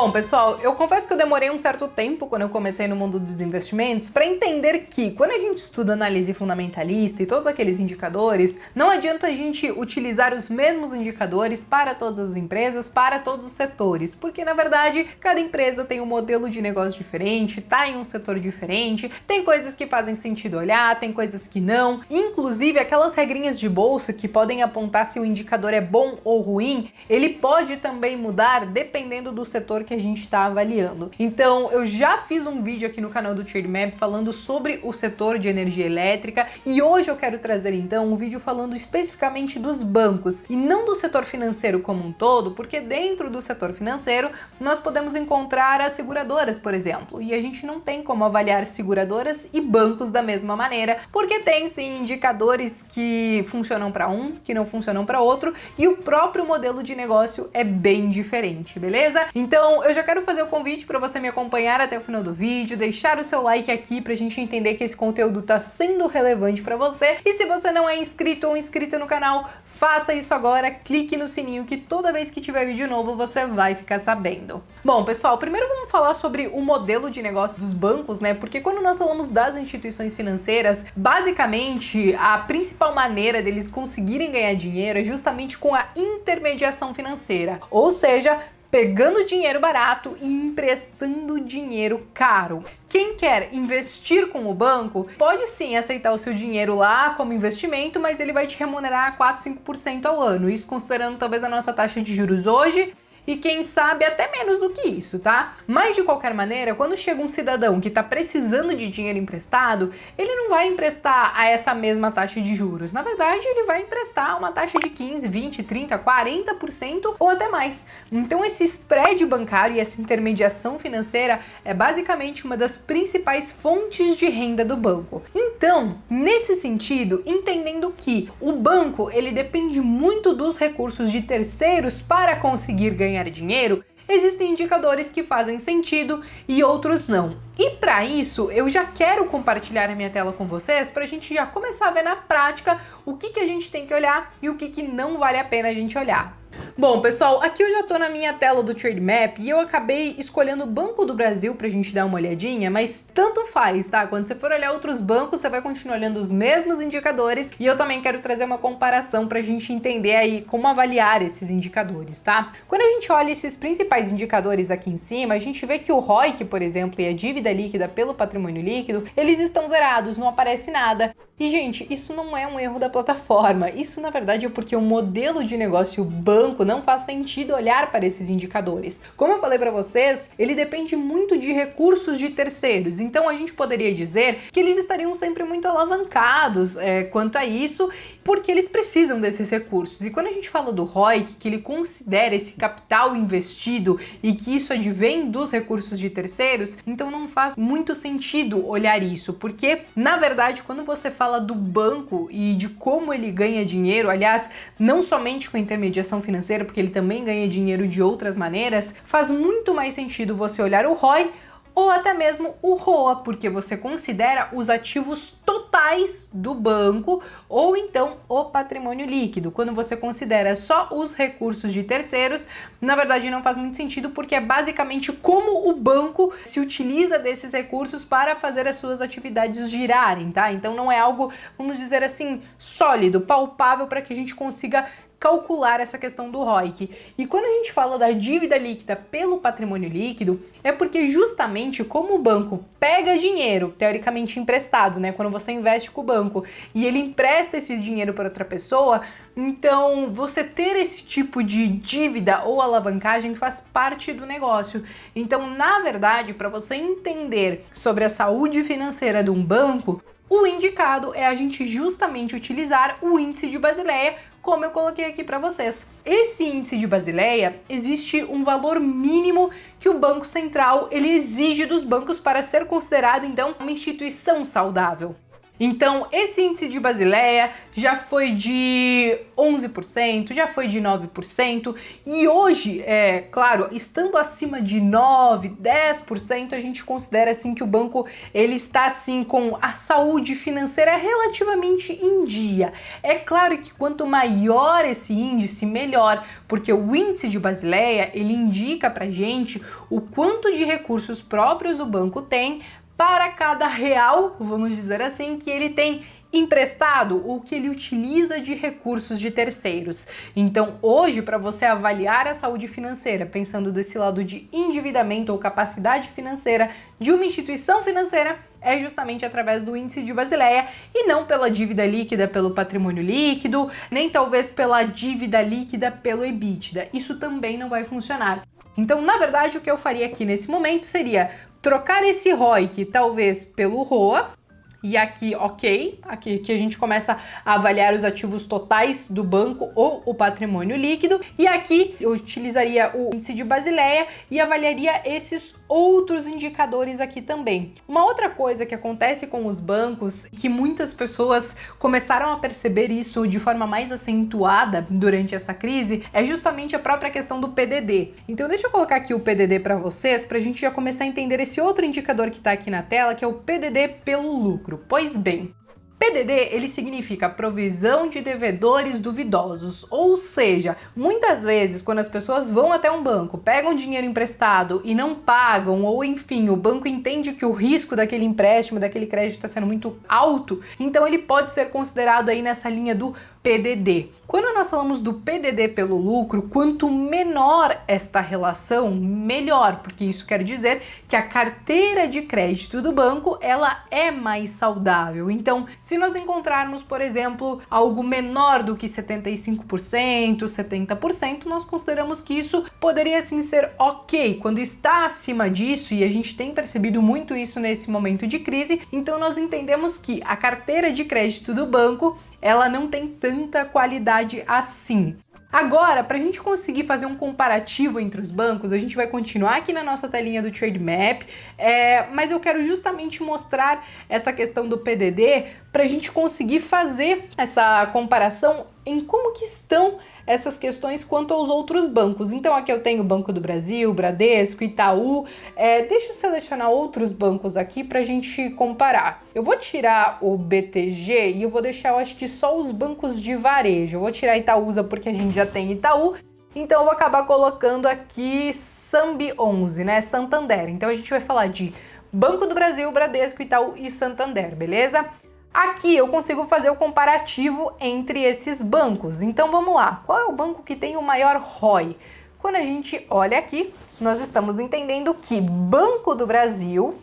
Bom, pessoal, eu confesso que eu demorei um certo tempo quando eu comecei no mundo dos investimentos para entender que quando a gente estuda análise fundamentalista e todos aqueles indicadores, não adianta a gente utilizar os mesmos indicadores para todas as empresas, para todos os setores, porque na verdade cada empresa tem um modelo de negócio diferente, tá em um setor diferente, tem coisas que fazem sentido olhar, tem coisas que não, inclusive aquelas regrinhas de bolsa que podem apontar se o indicador é bom ou ruim, ele pode também mudar dependendo do setor que a gente está avaliando. Então, eu já fiz um vídeo aqui no canal do Trademap falando sobre o setor de energia elétrica e hoje eu quero trazer então um vídeo falando especificamente dos bancos e não do setor financeiro como um todo, porque dentro do setor financeiro nós podemos encontrar as seguradoras, por exemplo, e a gente não tem como avaliar seguradoras e bancos da mesma maneira, porque tem sim indicadores que funcionam para um, que não funcionam para outro, e o próprio modelo de negócio é bem diferente, beleza? Então, eu já quero fazer o convite para você me acompanhar até o final do vídeo, deixar o seu like aqui pra gente entender que esse conteúdo tá sendo relevante para você. E se você não é inscrito ou inscrita no canal, faça isso agora, clique no sininho que toda vez que tiver vídeo novo você vai ficar sabendo. Bom, pessoal, primeiro vamos falar sobre o modelo de negócio dos bancos, né? Porque quando nós falamos das instituições financeiras, basicamente a principal maneira deles conseguirem ganhar dinheiro é justamente com a intermediação financeira, ou seja, pegando dinheiro barato e emprestando dinheiro caro. Quem quer investir com o banco pode sim aceitar o seu dinheiro lá como investimento, mas ele vai te remunerar 4, 5% ao ano, isso considerando talvez a nossa taxa de juros hoje, e quem sabe até menos do que isso, tá? Mas de qualquer maneira, quando chega um cidadão que tá precisando de dinheiro emprestado, ele não vai emprestar a essa mesma taxa de juros. Na verdade, ele vai emprestar uma taxa de 15, 20, 30, 40% ou até mais. Então esse spread bancário e essa intermediação financeira é basicamente uma das principais fontes de renda do banco. Então, nesse sentido, entendendo que o banco, ele depende muito dos recursos de terceiros para conseguir ganhar dinheiro, existem indicadores que fazem sentido e outros não. E para isso, eu já quero compartilhar a minha tela com vocês para a gente já começar a ver na prática o que a gente tem que olhar e o que não vale a pena a gente olhar. Bom, pessoal, aqui eu já tô na minha tela do Trademap e eu acabei escolhendo o Banco do Brasil pra gente dar uma olhadinha, mas tanto faz, tá? Quando você for olhar outros bancos, você vai continuar olhando os mesmos indicadores e eu também quero trazer uma comparação pra gente entender aí como avaliar esses indicadores, tá? Quando a gente olha esses principais indicadores aqui em cima, a gente vê que o ROIC, por exemplo, e a dívida líquida pelo patrimônio líquido, eles estão zerados, não aparece nada. E, gente, isso não é um erro da plataforma, isso na verdade é porque o modelo de negócio banco não faz sentido olhar para esses indicadores. Como eu falei para vocês, ele depende muito de recursos de terceiros, então a gente poderia dizer que eles estariam sempre muito alavancados quanto a isso, porque eles precisam desses recursos. E quando a gente fala do ROIC, que ele considera esse capital investido e que isso advém dos recursos de terceiros, então não faz muito sentido olhar isso, porque na verdade quando você fala do banco e de como ele ganha dinheiro, aliás, não somente com a intermediação financeira, porque ele também ganha dinheiro de outras maneiras, faz muito mais sentido você olhar o ROI ou até mesmo o ROA, porque você considera os ativos totais do banco ou então o patrimônio líquido. Quando você considera só os recursos de terceiros, na verdade não faz muito sentido, porque é basicamente como o banco se utiliza desses recursos para fazer as suas atividades girarem, tá? Então não é algo, vamos dizer assim, sólido, palpável para que a gente consiga calcular essa questão do ROIC. E quando a gente fala da dívida líquida pelo patrimônio líquido, é porque justamente como o banco pega dinheiro, teoricamente emprestado, né, quando você investe com o banco, e ele empresta esse dinheiro para outra pessoa, então você ter esse tipo de dívida ou alavancagem faz parte do negócio. Então, na verdade, para você entender sobre a saúde financeira de um banco, o indicado é a gente justamente utilizar o índice de Basileia, como eu coloquei aqui para vocês. Esse índice de Basileia, existe um valor mínimo que o Banco Central ele exige dos bancos para ser considerado então uma instituição saudável. Então, esse índice de Basileia já foi de 11%, já foi de 9%, e hoje, claro, estando acima de 9, 10%, a gente considera assim que o banco ele está assim com a saúde financeira relativamente em dia. É claro que quanto maior esse índice, melhor, porque o índice de Basileia, ele indica pra gente o quanto de recursos próprios o banco tem para cada real, vamos dizer assim, que ele tem emprestado, ou que ele utiliza de recursos de terceiros. Então, hoje, para você avaliar a saúde financeira, pensando desse lado de endividamento ou capacidade financeira de uma instituição financeira, é justamente através do índice de Basileia e não pela dívida líquida pelo patrimônio líquido, nem talvez pela dívida líquida pelo EBITDA. Isso também não vai funcionar. Então, na verdade, o que eu faria aqui nesse momento seria trocar esse ROIC talvez pelo ROA, e aqui, ok, aqui que a gente começa a avaliar os ativos totais do banco ou o patrimônio líquido, e aqui eu utilizaria o índice de Basileia e avaliaria esses outros indicadores aqui também. Uma outra coisa que acontece com os bancos, que muitas pessoas começaram a perceber isso de forma mais acentuada durante essa crise, é justamente a própria questão do PDD. Então deixa eu colocar aqui o PDD para vocês, para a gente já começar a entender esse outro indicador que está aqui na tela, que é o PDD pelo lucro. Pois bem, PDD, ele significa provisão de devedores duvidosos, ou seja, muitas vezes quando as pessoas vão até um banco, pegam dinheiro emprestado e não pagam, ou enfim, o banco entende que o risco daquele empréstimo, daquele crédito está sendo muito alto, então ele pode ser considerado aí nessa linha do PDD. Quando nós falamos do PDD pelo lucro, quanto menor esta relação, melhor, porque isso quer dizer que a carteira de crédito do banco, ela é mais saudável. Então, se nós encontrarmos, por exemplo, algo menor do que 75%, 70%, nós consideramos que isso poderia sim ser ok. Quando está acima disso, e a gente tem percebido muito isso nesse momento de crise, então nós entendemos que a carteira de crédito do banco, ela não tem tanta qualidade assim. Agora, para a gente conseguir fazer um comparativo entre os bancos, a gente vai continuar aqui na nossa telinha do Trademap, mas eu quero justamente mostrar essa questão do PDD para a gente conseguir fazer essa comparação em como que estão essas questões quanto aos outros bancos. Então aqui eu tenho o Banco do Brasil, Bradesco, Itaú, deixa eu selecionar outros bancos aqui para a gente comparar. Eu vou tirar o BTG e eu vou deixar, eu acho que só os bancos de varejo. Eu vou tirar Itaúsa porque a gente já tem Itaú, então eu vou acabar colocando aqui Sambi 11, né, Santander. Então a gente vai falar de Banco do Brasil, Bradesco, Itaú e Santander, beleza? Aqui eu consigo fazer o comparativo entre esses bancos. Então vamos lá, qual é o banco que tem o maior ROI? Quando a gente olha aqui, nós estamos entendendo que Banco do Brasil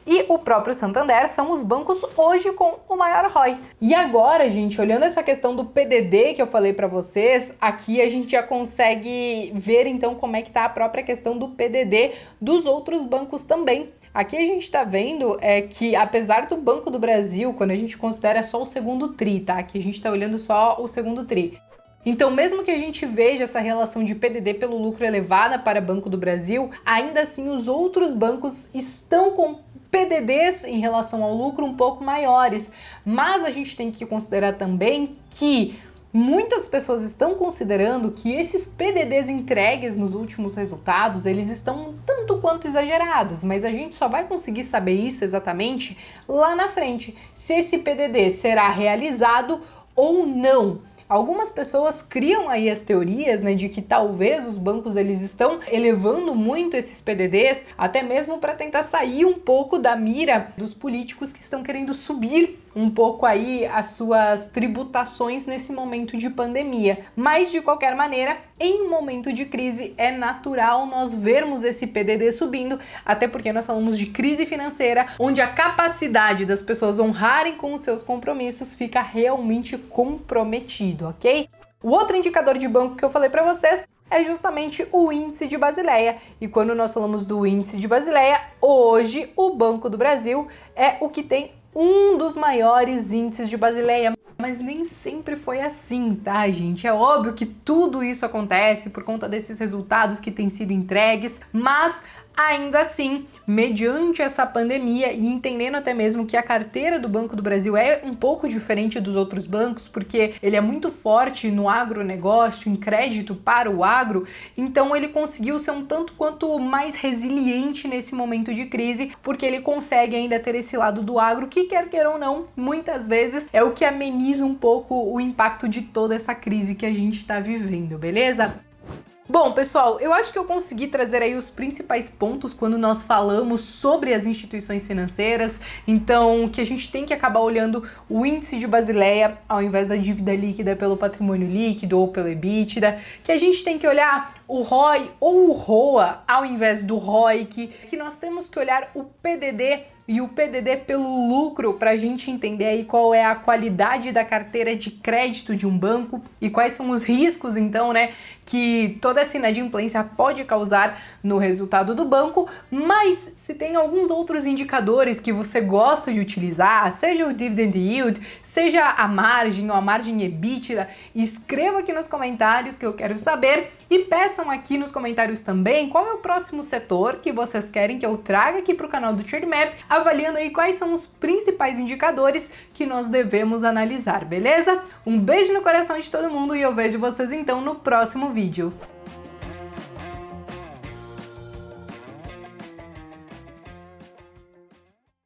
e o próprio Santander são os bancos hoje com o maior ROI. E agora, gente, olhando essa questão do PDD que eu falei para vocês, aqui a gente já consegue ver então como é que tá a própria questão do PDD dos outros bancos também. Aqui a gente está vendo que apesar do Banco do Brasil, quando a gente considera só o segundo TRI, tá? Aqui a gente está olhando só o segundo TRI. Então, mesmo que a gente veja essa relação de PDD pelo lucro elevada para Banco do Brasil, ainda assim os outros bancos estão com PDDs em relação ao lucro um pouco maiores. Mas a gente tem que considerar também que muitas pessoas estão considerando que esses PDDs entregues nos últimos resultados, eles estão tanto quanto exagerados, mas a gente só vai conseguir saber isso exatamente lá na frente, se esse PDD será realizado ou não. Algumas pessoas criam aí as teorias, né, de que talvez os bancos eles estão elevando muito esses PDDs, até mesmo para tentar sair um pouco da mira dos políticos que estão querendo subir um pouco aí as suas tributações nesse momento de pandemia. Mas de qualquer maneira, em um momento de crise é natural nós vermos esse PDD subindo, até porque nós falamos de crise financeira, onde a capacidade das pessoas honrarem com os seus compromissos fica realmente comprometido, ok? O outro indicador de banco que eu falei para vocês é justamente o índice de Basileia. E quando nós falamos do índice de Basileia, hoje o Banco do Brasil é o que tem um dos maiores índices de Basileia, mas nem sempre foi assim, tá, gente? É óbvio que tudo isso acontece por conta desses resultados que têm sido entregues, mas Ainda assim, mediante essa pandemia e entendendo até mesmo que a carteira do Banco do Brasil é um pouco diferente dos outros bancos, porque ele é muito forte no agronegócio, em crédito para o agro, então ele conseguiu ser um tanto quanto mais resiliente nesse momento de crise, porque ele consegue ainda ter esse lado do agro que, quer queira ou não, muitas vezes é o que ameniza um pouco o impacto de toda essa crise que a gente está vivendo, beleza? Bom, pessoal, eu acho que eu consegui trazer aí os principais pontos quando nós falamos sobre as instituições financeiras, então que a gente tem que acabar olhando o índice de Basileia ao invés da dívida líquida pelo patrimônio líquido ou pelo EBITDA, que a gente tem que olhar o ROI ou o ROA ao invés do ROIC, que nós temos que olhar o PDD e o PDD pelo lucro para a gente entender aí qual é a qualidade da carteira de crédito de um banco e quais são os riscos, então, né, que toda essa inadimplência pode causar no resultado do banco. Mas se tem alguns outros indicadores que você gosta de utilizar, seja o dividend yield, seja a margem ou a margem EBITDA, escreva aqui nos comentários que eu quero saber e peçam aqui nos comentários também qual é o próximo setor que vocês querem que eu traga aqui para o canal do Trademap, avaliando aí quais são os principais indicadores que nós devemos analisar, beleza? Um beijo no coração de todo mundo e eu vejo vocês então no próximo vídeo.